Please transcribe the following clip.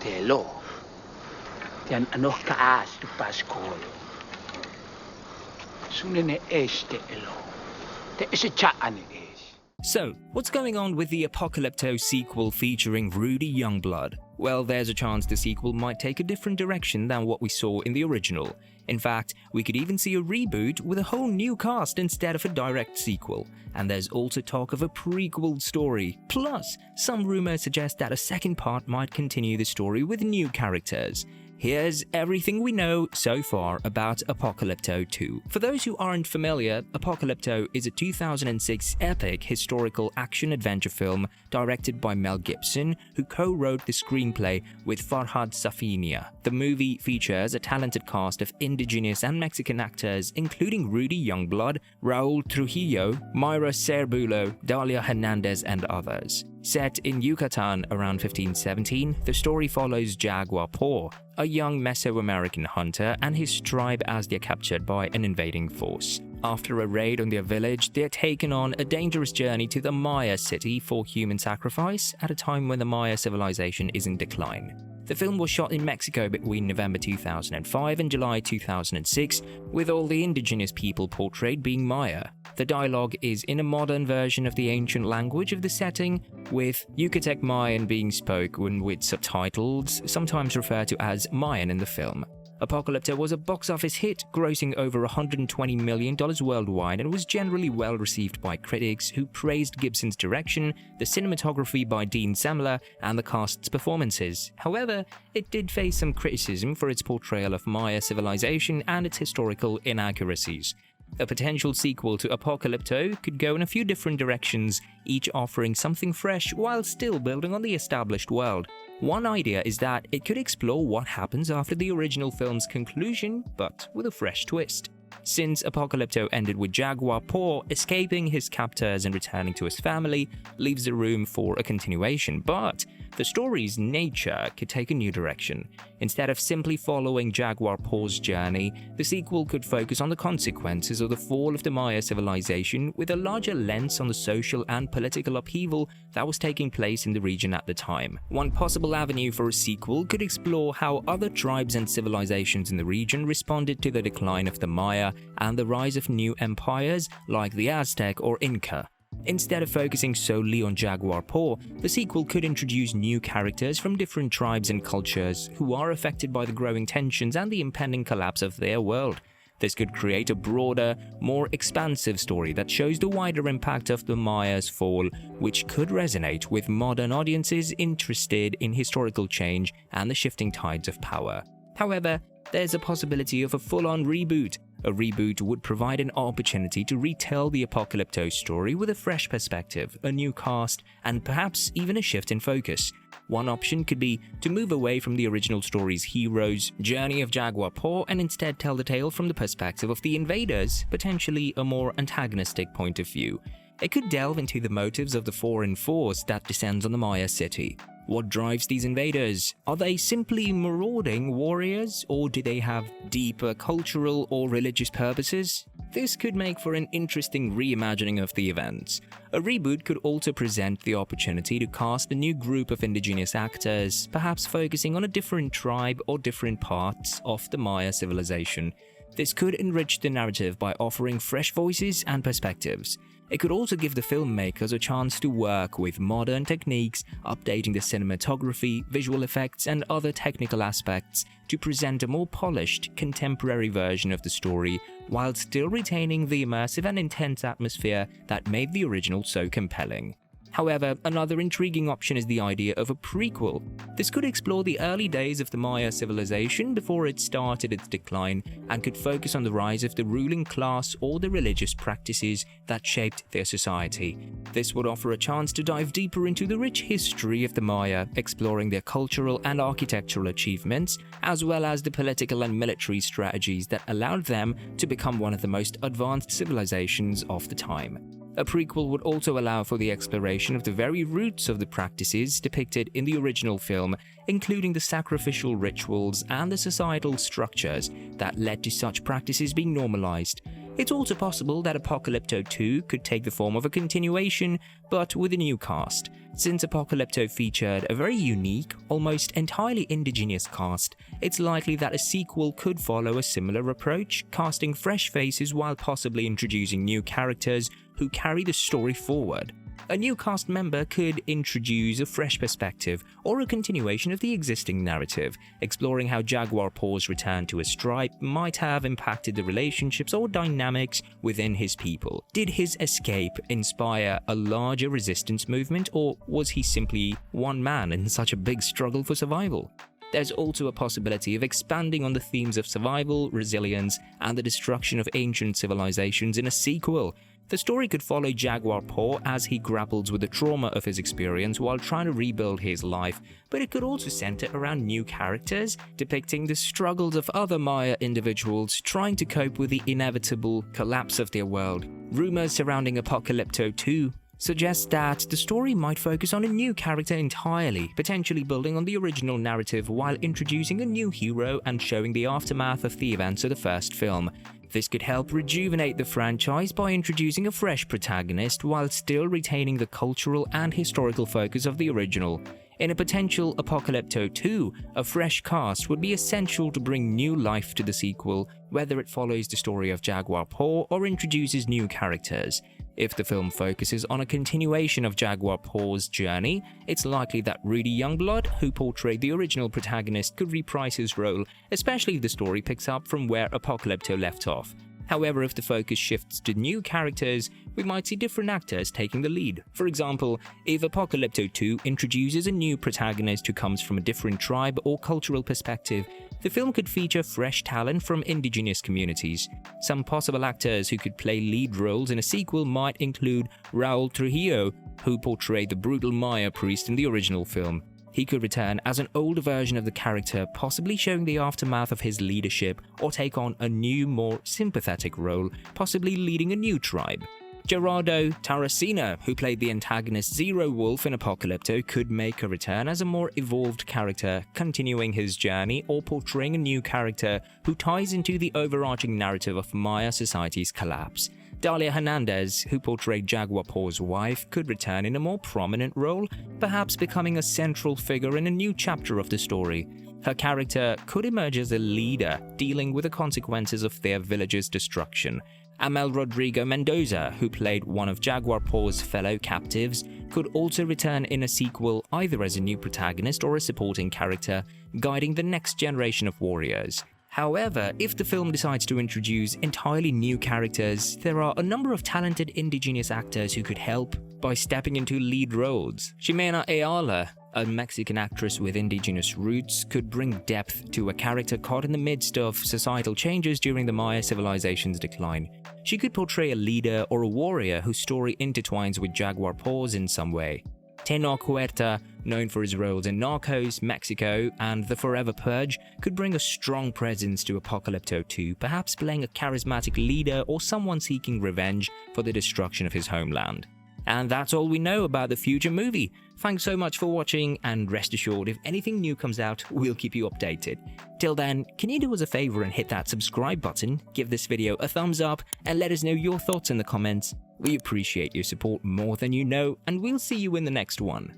Telo. Tiyan ano kaas tu Paskolo. Sunene este elo. Te isachaan is. So, what's going on with the Apocalypto sequel featuring Rudy Youngblood? Well, there's a chance the sequel might take a different direction than what we saw in the original. In fact, we could even see a reboot with a whole new cast instead of a direct sequel. And there's also talk of a prequel story. Plus, some rumors suggest that a second part might continue the story with new characters. Here's everything we know so far about Apocalypto 2. For those who aren't familiar, Apocalypto is a 2006 epic historical action-adventure film directed by Mel Gibson, who co-wrote the screenplay with Farhad Safinia. The movie features a talented cast of Indigenous and Mexican actors, including Rudy Youngblood, Raoul Trujillo, Mayra Sérbulo, Dalia Hernández, and others. Set in Yucatán around 1517, the story follows Jaguar Paw, a young Mesoamerican hunter, and his tribe as they're captured by an invading force. After a raid on their village, they're taken on a dangerous journey to the Maya city for human sacrifice at a time when the Maya civilization is in decline. The film was shot in Mexico between November 2005 and July 2006, with all the indigenous people portrayed being Maya. The dialogue is in a modern version of the ancient language of the setting, with Yucatec Mayan being spoken with subtitles, sometimes referred to as Mayan in the film. Apocalypto was a box office hit, grossing over $120 million worldwide, and was generally well received by critics who praised Gibson's direction, the cinematography by Dean Semler, and the cast's performances. However, it did face some criticism for its portrayal of Maya civilization and its historical inaccuracies. A potential sequel to Apocalypto could go in a few different directions, each offering something fresh while still building on the established world. One idea is that it could explore what happens after the original film's conclusion, but with a fresh twist. Since Apocalypto ended with Jaguar Paw escaping his captors and returning to his family, leaves the room for a continuation, but the story's nature could take a new direction. Instead of simply following Jaguar Paw's journey, the sequel could focus on the consequences of the fall of the Maya civilization with a larger lens on the social and political upheaval that was taking place in the region at the time. One possible avenue for a sequel could explore how other tribes and civilizations in the region responded to the decline of the Maya and the rise of new empires like the Aztec or Inca. Instead of focusing solely on Jaguar Paw, the sequel could introduce new characters from different tribes and cultures who are affected by the growing tensions and the impending collapse of their world. This could create a broader, more expansive story that shows the wider impact of the Maya's fall, which could resonate with modern audiences interested in historical change and the shifting tides of power. However, there's a possibility of a full-on reboot. A reboot would provide an opportunity to retell the Apocalypto story with a fresh perspective, a new cast, and perhaps even a shift in focus. One option could be to move away from the original story's hero's journey of Jaguar Paw and instead tell the tale from the perspective of the invaders, potentially a more antagonistic point of view. It could delve into the motives of the foreign force that descends on the Maya city. What drives these invaders? Are they simply marauding warriors, or do they have deeper cultural or religious purposes? This could make for an interesting reimagining of the events. A reboot could also present the opportunity to cast a new group of indigenous actors, perhaps focusing on a different tribe or different parts of the Maya civilization. This could enrich the narrative by offering fresh voices and perspectives. It could also give the filmmakers a chance to work with modern techniques, updating the cinematography, visual effects, and other technical aspects to present a more polished, contemporary version of the story, while still retaining the immersive and intense atmosphere that made the original so compelling. However, another intriguing option is the idea of a prequel. This could explore the early days of the Maya civilization before it started its decline, and could focus on the rise of the ruling class or the religious practices that shaped their society. This would offer a chance to dive deeper into the rich history of the Maya, exploring their cultural and architectural achievements, as well as the political and military strategies that allowed them to become one of the most advanced civilizations of the time. A prequel would also allow for the exploration of the very roots of the practices depicted in the original film, including the sacrificial rituals and the societal structures that led to such practices being normalized. It's also possible that Apocalypto 2 could take the form of a continuation, but with a new cast. Since Apocalypto featured a very unique, almost entirely indigenous cast, it's likely that a sequel could follow a similar approach, casting fresh faces while possibly introducing new characters who carry the story forward. A new cast member could introduce a fresh perspective or a continuation of the existing narrative, exploring how Jaguar Paw's return to his tribe might have impacted the relationships or dynamics within his people. Did his escape inspire a larger resistance movement, or was he simply one man in such a big struggle for survival? There's also a possibility of expanding on the themes of survival, resilience, and the destruction of ancient civilizations in a sequel. The story could follow Jaguar Paw as he grapples with the trauma of his experience while trying to rebuild his life, but it could also center around new characters, depicting the struggles of other Maya individuals trying to cope with the inevitable collapse of their world. Rumors surrounding Apocalypto 2 suggest that the story might focus on a new character entirely, potentially building on the original narrative while introducing a new hero and showing the aftermath of the events of the first film. This could help rejuvenate the franchise by introducing a fresh protagonist while still retaining the cultural and historical focus of the original. In a potential Apocalypto 2, a fresh cast would be essential to bring new life to the sequel, whether it follows the story of Jaguar Paw or introduces new characters. If the film focuses on a continuation of Jaguar Paw's journey, it's likely that Rudy Youngblood, who portrayed the original protagonist, could reprise his role, especially if the story picks up from where Apocalypto left off. However, if the focus shifts to new characters, we might see different actors taking the lead. For example, if Apocalypto 2 introduces a new protagonist who comes from a different tribe or cultural perspective, the film could feature fresh talent from indigenous communities. Some possible actors who could play lead roles in a sequel might include Raoul Trujillo, who portrayed the brutal Maya priest in the original film. He could return as an older version of the character, possibly showing the aftermath of his leadership, or take on a new, more sympathetic role, possibly leading a new tribe. Gerardo Taracena, who played the antagonist Zero Wolf in Apocalypto, could make a return as a more evolved character, continuing his journey or portraying a new character who ties into the overarching narrative of Maya society's collapse. Dalia Hernández, who portrayed Jaguar Paw's wife, could return in a more prominent role, perhaps becoming a central figure in a new chapter of the story. Her character could emerge as a leader, dealing with the consequences of their village's destruction. Ammel Rodrigo Mendoza, who played one of Jaguar Paw's fellow captives, could also return in a sequel either as a new protagonist or a supporting character, guiding the next generation of warriors. However, if the film decides to introduce entirely new characters, there are a number of talented indigenous actors who could help by stepping into lead roles. Mayra Sérbulo, a Mexican actress with indigenous roots, could bring depth to a character caught in the midst of societal changes during the Maya civilization's decline. She could portray a leader or a warrior whose story intertwines with Jaguar Paw's in some way. Tenoch Huerta, known for his roles in Narcos, Mexico, and The Forever Purge, could bring a strong presence to Apocalypto 2, perhaps playing a charismatic leader or someone seeking revenge for the destruction of his homeland. And that's all we know about the future movie. Thanks so much for watching, and rest assured, if anything new comes out, we'll keep you updated. Till then, can you do us a favor and hit that subscribe button, give this video a thumbs up, and let us know your thoughts in the comments. We appreciate your support more than you know, and we'll see you in the next one.